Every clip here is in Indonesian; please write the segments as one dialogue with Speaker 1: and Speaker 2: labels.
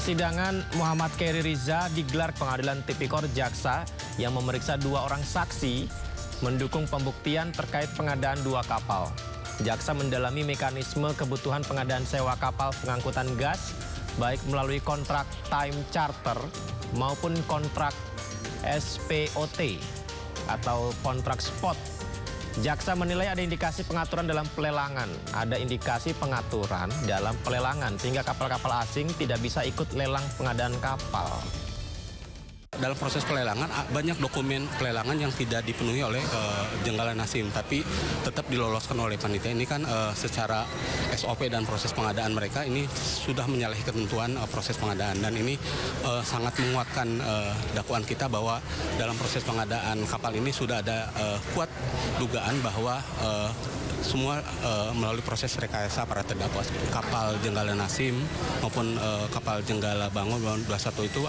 Speaker 1: Persidangan Muhammad Khairi Riza digelar Pengadilan Tipikor Jaksa yang memeriksa 2 orang saksi mendukung pembuktian terkait pengadaan 2 kapal. Jaksa mendalami mekanisme kebutuhan pengadaan sewa kapal pengangkutan gas, baik melalui kontrak time charter maupun kontrak SPOT atau kontrak spot. Jaksa menilai ada indikasi pengaturan dalam pelelangan. Ada indikasi pengaturan dalam pelelangan sehingga kapal-kapal asing tidak bisa ikut lelang pengadaan kapal.
Speaker 2: Dalam proses pelelangan banyak dokumen pelelangan yang tidak dipenuhi oleh Jenggala Nasim, tapi tetap diloloskan oleh panitia. Ini kan secara SOP dan proses pengadaan mereka ini sudah menyalahi ketentuan proses pengadaan, dan ini sangat menguatkan dakwaan kita bahwa dalam proses pengadaan kapal ini sudah ada kuat dugaan bahwa semua melalui proses rekayasa para terdakwa. Kapal Jenggala Nasim maupun kapal Jenggala Bangun 21 itu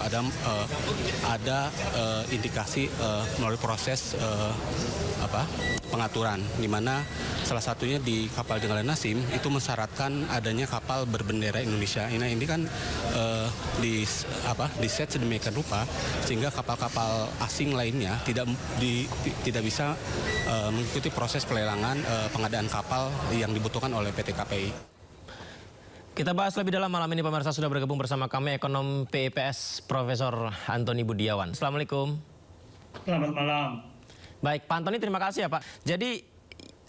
Speaker 2: ada indikasi melalui proses pengaturan, di mana salah satunya di kapal Jenggala Nasim itu mensyaratkan adanya kapal berbendera Indonesia. Ini kan di set sedemikian rupa sehingga kapal-kapal asing lainnya tidak bisa mengikuti proses pelelangan pengadaan kapal yang dibutuhkan oleh PT KPI.
Speaker 1: Kita bahas lebih dalam malam ini, pemirsa. Sudah bergabung bersama kami ekonom PIPS Profesor Antoni Budiawan. Assalamualaikum.
Speaker 3: Selamat malam.
Speaker 1: Baik, Pak Antoni, terima kasih ya Pak. Jadi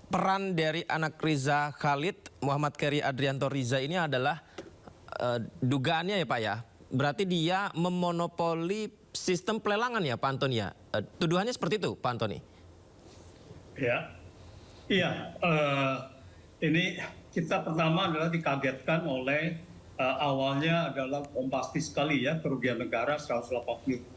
Speaker 1: peran dari anak Riza Khalid, Muhammad Khairi Adrianto Riza ini adalah dugaannya ya Pak ya. Berarti dia memonopoli sistem pelelangan ya Pak Antoni ya. Tuduhannya seperti itu Pak Antoni.
Speaker 3: Iya. Ini kita pertama adalah dikagetkan oleh awalnya adalah bombastis sekali ya, kerugian negara 189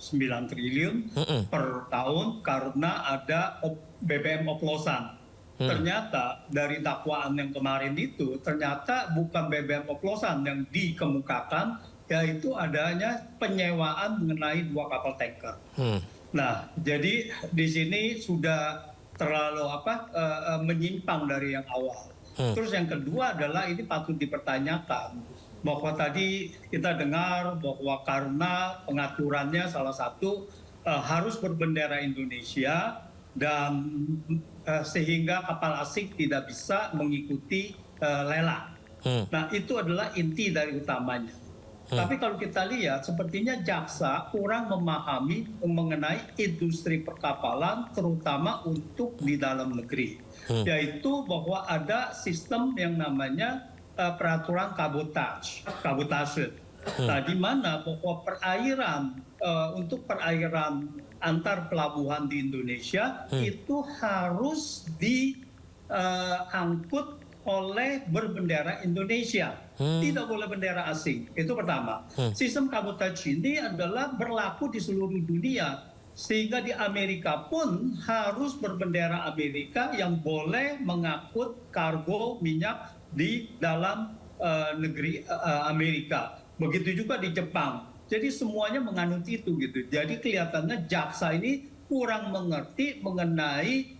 Speaker 3: triliun per tahun karena ada BBM oplosan. Ternyata dari dakwaan yang kemarin itu ternyata bukan BBM oplosan yang dikemukakan, yaitu adanya penyewaan mengenai 2 kapal tanker. Nah, jadi di sini sudah terlalu menyimpang dari yang awal. Terus yang kedua adalah ini patut dipertanyakan bahwa tadi kita dengar bahwa karena pengaturannya salah satu harus berbendera Indonesia dan sehingga kapal asing tidak bisa mengikuti lelang. Nah, itu adalah inti dari utamanya. Tapi kalau kita lihat sepertinya jaksa kurang memahami mengenai industri perkapalan terutama untuk di dalam negeri. Yaitu bahwa ada sistem yang namanya peraturan kabotase. Nah, di mana bahwa perairan untuk perairan antar pelabuhan di Indonesia itu harus diangkut oleh berbendera Indonesia, tidak boleh bendera asing. Itu pertama. Sistem kabotage ini adalah berlaku di seluruh dunia, sehingga di Amerika pun harus berbendera Amerika yang boleh mengangkut kargo minyak di dalam negeri Amerika. Begitu juga di Jepang. Jadi semuanya menganut itu gitu. Jadi kelihatannya jaksa ini kurang mengerti mengenai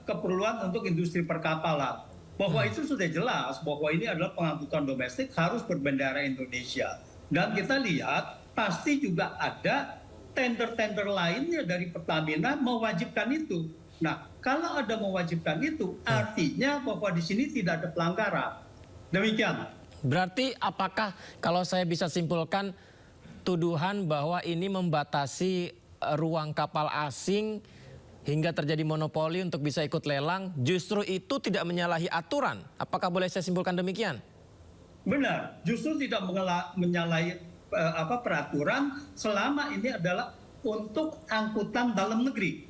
Speaker 3: keperluan untuk industri perkapalan. Bahwa itu sudah jelas bahwa ini adalah pengangkutan domestik harus berbendera Indonesia. Dan kita lihat pasti juga ada tender-tender lainnya dari Pertamina mewajibkan itu. Nah, kalau ada mewajibkan itu artinya bahwa di sini tidak ada pelanggaran. Demikian.
Speaker 1: Berarti apakah kalau saya bisa simpulkan tuduhan bahwa ini membatasi ruang kapal asing hingga terjadi monopoli untuk bisa ikut lelang, justru itu tidak menyalahi aturan. Apakah boleh saya simpulkan demikian?
Speaker 3: Benar, justru tidak menyalahi peraturan selama ini adalah untuk angkutan dalam negeri.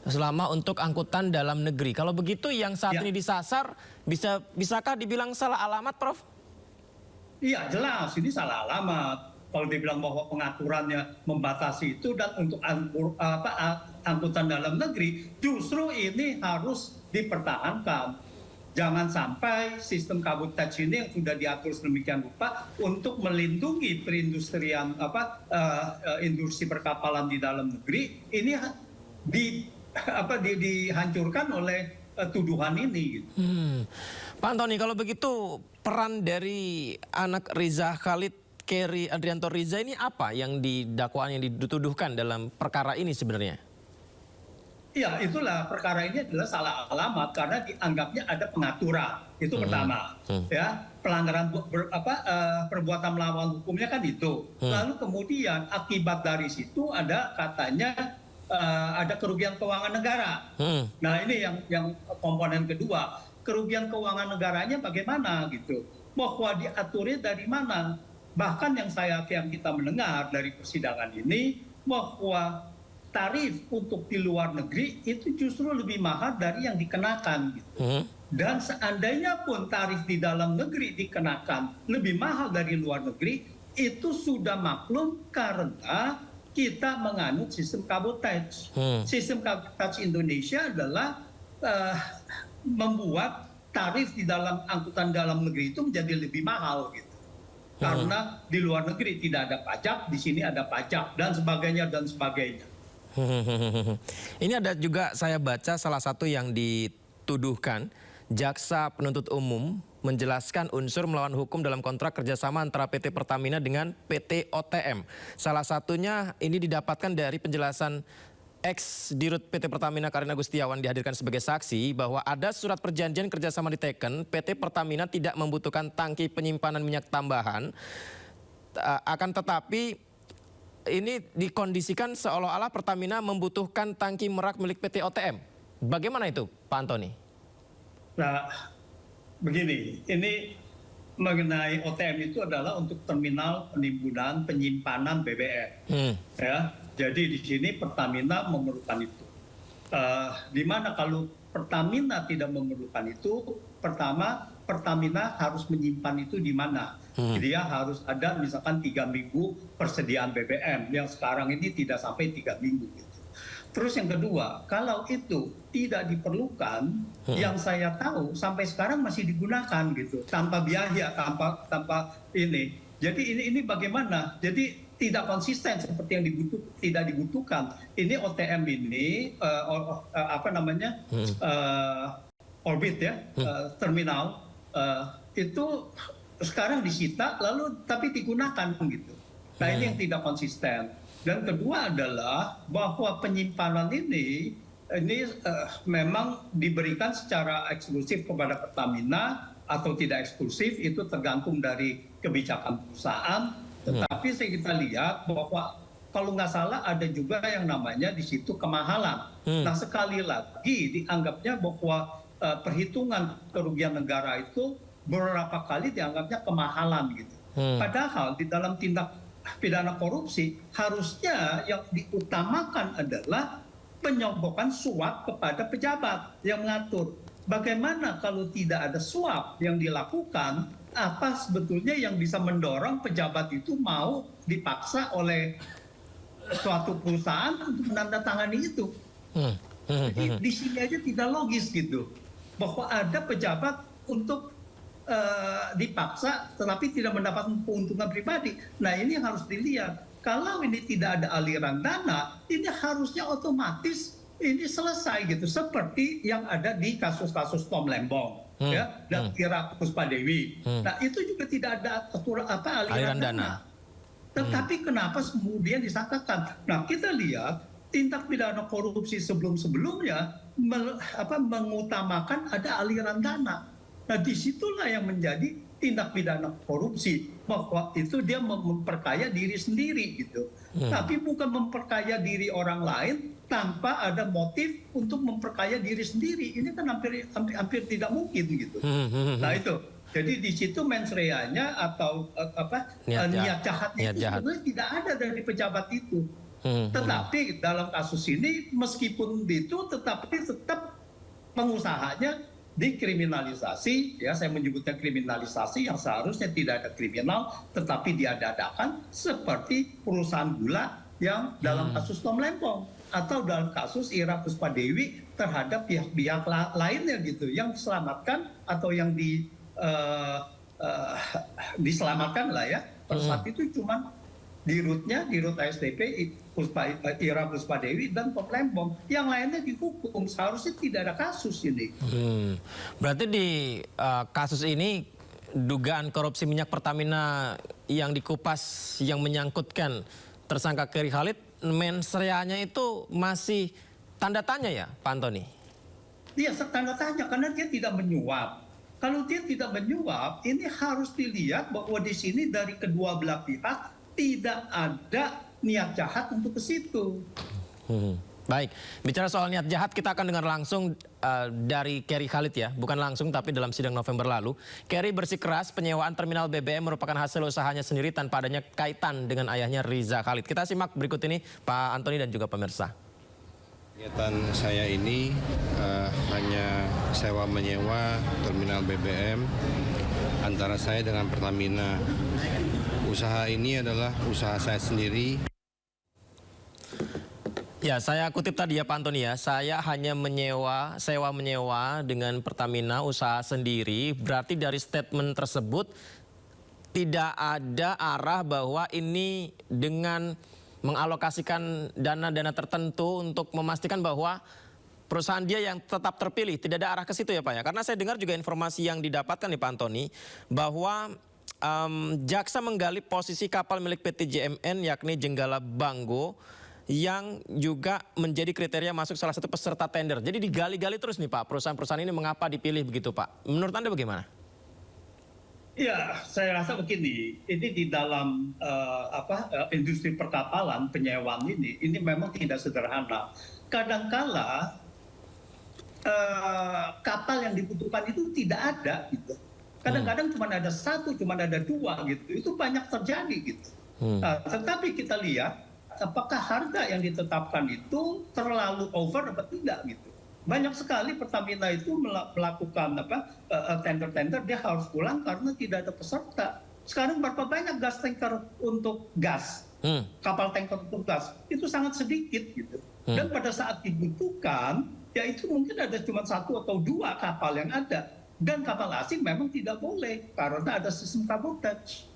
Speaker 1: Selama untuk angkutan dalam negeri. Kalau begitu yang saat ini disasar, bisakah dibilang salah alamat, Prof?
Speaker 3: Iya, jelas ini salah alamat. Kalau dibilang bahwa pengaturannya membatasi itu dan untuk angkutan dalam negeri, justru ini harus dipertahankan. Jangan sampai sistem kabotage ini yang sudah diatur sedemikian rupa untuk melindungi perindustrian industri perkapalan di dalam negeri ini dihancurkan oleh tuduhan ini. Gitu.
Speaker 1: Pak Antoni, kalau begitu peran dari anak Riza Khalid, Keri Adrianto Riza ini apa yang didakwaan, yang dituduhkan dalam perkara ini sebenarnya?
Speaker 3: Iya, itulah perkara ini adalah salah alamat karena dianggapnya ada pengaturan. Itu pertama, ya pelanggaran perbuatan melawan hukumnya kan itu. Lalu kemudian akibat dari situ ada katanya ada kerugian keuangan negara. Nah ini yang komponen kedua, kerugian keuangan negaranya bagaimana gitu? Bahwa diaturnya dari mana? Bahkan yang kita mendengar dari persidangan ini bahwa tarif untuk di luar negeri itu justru lebih mahal dari yang dikenakan gitu. Dan seandainya pun tarif di dalam negeri dikenakan lebih mahal dari luar negeri, itu sudah maklum karena kita menganut sistem cabotage. Sistem cabotage Indonesia adalah membuat tarif di dalam angkutan dalam negeri itu menjadi lebih mahal gitu. Karena di luar negeri tidak ada pajak, di sini ada pajak dan sebagainya dan sebagainya.
Speaker 1: Ini ada juga saya baca salah satu yang dituduhkan, jaksa penuntut umum menjelaskan unsur melawan hukum dalam kontrak kerjasama antara PT Pertamina dengan PT OTM. Salah satunya ini didapatkan dari penjelasan ex-dirut PT Pertamina Karin Agustiawan dihadirkan sebagai saksi bahwa ada surat perjanjian kerjasama diteken, PT Pertamina tidak membutuhkan tangki penyimpanan minyak tambahan, akan tetapi ini dikondisikan seolah-olah Pertamina membutuhkan tangki merak milik PT OTM. Bagaimana itu, Pak Antoni?
Speaker 3: Nah, begini, ini mengenai OTM itu adalah untuk terminal penimbunan penyimpanan BBM. Ya, jadi di sini Pertamina memerlukan itu. Di mana kalau Pertamina tidak memerlukan itu, pertama Pertamina harus menyimpan itu di mana? Dia harus ada misalkan 3 minggu persediaan BBM yang sekarang ini tidak sampai 3 minggu gitu. Terus yang kedua, kalau itu tidak diperlukan, yang saya tahu sampai sekarang masih digunakan gitu, tanpa biaya, tanpa ini. Jadi ini bagaimana? Jadi tidak konsisten seperti yang tidak dibutuhkan. Ini OTM ini orbit ya, terminal itu sekarang disita lalu tapi digunakan gitu. Nah ini yang tidak konsisten. Dan kedua adalah bahwa penyimpanan ini memang diberikan secara eksklusif kepada Pertamina atau tidak eksklusif itu tergantung dari kebijakan perusahaan. Tetapi kita lihat bahwa kalau nggak salah ada juga yang namanya di situ kemahalan. Nah sekali lagi dianggapnya bahwa perhitungan kerugian negara itu beberapa kali dianggapnya kemahalan gitu. Padahal di dalam tindak pidana korupsi harusnya yang diutamakan adalah penyogokkan suap kepada pejabat yang mengatur. Bagaimana kalau tidak ada suap yang dilakukan, apa sebetulnya yang bisa mendorong pejabat itu mau dipaksa oleh suatu perusahaan untuk menandatangani itu? Jadi di sini aja tidak logis gitu, bahwa ada pejabat untuk dipaksa tetapi tidak mendapatkan keuntungan pribadi. Nah ini yang harus dilihat. Kalau ini tidak ada aliran dana, ini harusnya otomatis ini selesai gitu. Seperti yang ada di kasus-kasus Tom Lembong ya, dan Ira Puspadewi. Nah itu juga tidak ada aliran dana. Tetapi kenapa kemudian disangkakan? Nah kita lihat tindak pidana korupsi sebelum-sebelumnya mengutamakan ada aliran dana. Nah disitulah yang menjadi tindak pidana korupsi, bahwa itu dia memperkaya diri sendiri gitu. Tapi bukan memperkaya diri orang lain tanpa ada motif untuk memperkaya diri sendiri. Ini kan hampir tidak mungkin gitu. Nah itu, jadi di situ mens reanya atau niat jahatnya itu sebenarnya tidak ada dari pejabat itu. Tetapi dalam kasus ini meskipun itu tetap pengusahanya dikriminalisasi, ya saya menyebutnya kriminalisasi yang seharusnya tidak ada kriminal, tetapi diadakan seperti perusahaan gula yang dalam kasus Tom Lembong atau dalam kasus Ira Puspadewi terhadap pihak-pihak lainnya gitu, yang diselamatkan atau yang diselamatkan lah ya. Pada saat itu cuma Dirut ASDP, Ira Puspadewi, dan Top Lembong. Yang lainnya dihukum, seharusnya tidak ada kasus ini.
Speaker 1: Berarti di kasus ini dugaan korupsi minyak Pertamina yang dikupas yang menyangkutkan tersangka Kerry Khalid, mensreanya itu masih tanda tanya ya Pak Antoni?
Speaker 3: Dia tanda tanya karena dia tidak menyuap. Kalau dia tidak menyuap, ini harus dilihat bahwa di sini dari kedua belah pihak tidak ada niat jahat untuk ke situ.
Speaker 1: Baik, bicara soal niat jahat kita akan dengar langsung dari Kerry Khalid ya. Bukan langsung tapi dalam sidang November lalu. Kerry bersikeras penyewaan terminal BBM merupakan hasil usahanya sendiri tanpa adanya kaitan dengan ayahnya Riza Khalid. Kita simak berikut ini Pak Antoni dan juga pemirsa.
Speaker 4: Kegiatan saya ini hanya sewa menyewa terminal BBM antara saya dengan Pertamina. Usaha ini adalah usaha saya sendiri.
Speaker 1: Ya, saya kutip tadi ya Pak Antoni ya, saya hanya sewa menyewa dengan Pertamina usaha sendiri. Berarti dari statement tersebut tidak ada arah bahwa ini dengan mengalokasikan dana-dana tertentu untuk memastikan bahwa perusahaan dia yang tetap terpilih. Tidak ada arah ke situ ya Pak ya. Karena saya dengar juga informasi yang didapatkan nih Pak Antoni bahwa jaksa menggali posisi kapal milik PT JMN yakni Jenggala Banggo yang juga menjadi kriteria masuk salah satu peserta tender. Jadi digali-gali terus nih Pak, perusahaan-perusahaan ini mengapa dipilih begitu Pak? Menurut Anda bagaimana?
Speaker 3: Ya, saya rasa begini, ini di dalam industri perkapalan penyewaan ini memang tidak sederhana. Kadangkala kapal yang dibutuhkan itu tidak ada gitu. Kadang-kadang cuma ada satu, cuma ada dua gitu. Itu banyak terjadi gitu. Tetapi kita lihat apakah harga yang ditetapkan itu terlalu over atau tidak gitu. Banyak sekali Pertamina itu melakukan tender-tender, dia harus pulang karena tidak ada peserta. Sekarang berapa banyak gas tanker untuk gas, kapal tanker untuk gas, itu sangat sedikit gitu. Dan pada saat dibutuhkan, ya itu mungkin ada cuma satu atau dua kapal yang ada. Dan kapal asing memang tidak boleh karena ada sistem kabotage.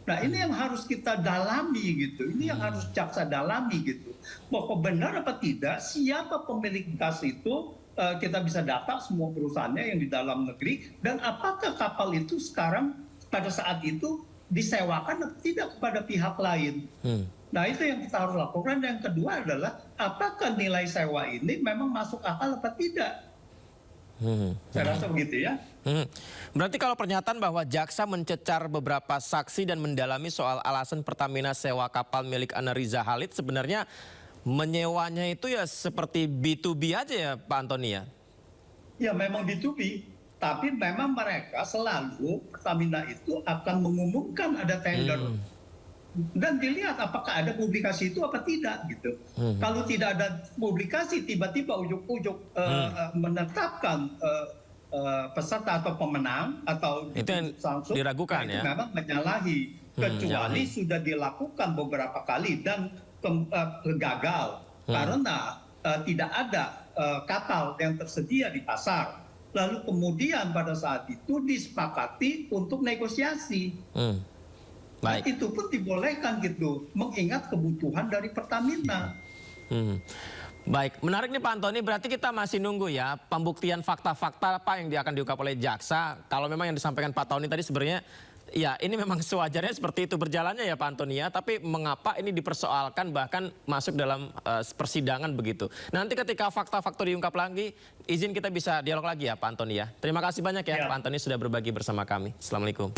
Speaker 3: Nah ini yang harus kita dalami gitu, ini yang harus jaksa dalami gitu. Bahwa benar apa tidak, siapa pemilik gas itu, kita bisa data semua perusahaannya yang di dalam negeri, dan apakah kapal itu sekarang pada saat itu disewakan atau tidak kepada pihak lain. Nah itu yang kita harus lakukan. Dan yang kedua adalah apakah nilai sewa ini memang masuk akal atau tidak. Saya rasa begitu ya.
Speaker 1: Berarti kalau pernyataan bahwa jaksa mencecar beberapa saksi dan mendalami soal alasan Pertamina sewa kapal milik Ana Riza Khalid, sebenarnya menyewanya itu ya seperti B2B aja ya Pak Antoni ya?
Speaker 3: Ya memang B2B, tapi memang mereka selalu Pertamina itu akan mengumumkan ada tender. Dan dilihat apakah ada publikasi itu apa tidak gitu. Kalau tidak ada publikasi, tiba-tiba ujuk-ujuk menetapkan peserta atau pemenang atau
Speaker 1: itu yang
Speaker 3: langsung,
Speaker 1: diragukan ya.
Speaker 3: Itu memang menyalahi, kecuali sudah dilakukan beberapa kali dan gagal karena tidak ada kapal yang tersedia di pasar. Lalu kemudian pada saat itu disepakati untuk negosiasi. Baik. Nah, itu pun dibolehkan gitu, mengingat kebutuhan dari Pertamina.
Speaker 1: Baik, menarik nih Pak Antoni, berarti kita masih nunggu ya pembuktian fakta-fakta apa yang akan diungkap oleh jaksa. Kalau memang yang disampaikan Pak Tony tadi sebenarnya ya ini memang sewajarnya seperti itu berjalannya ya Pak Antoni ya. Tapi mengapa ini dipersoalkan bahkan masuk dalam persidangan begitu. Nanti ketika fakta-fakta diungkap lagi, izin kita bisa dialog lagi ya Pak Antoni ya. Terima kasih banyak ya Pak Antoni sudah berbagi bersama kami. Assalamualaikum.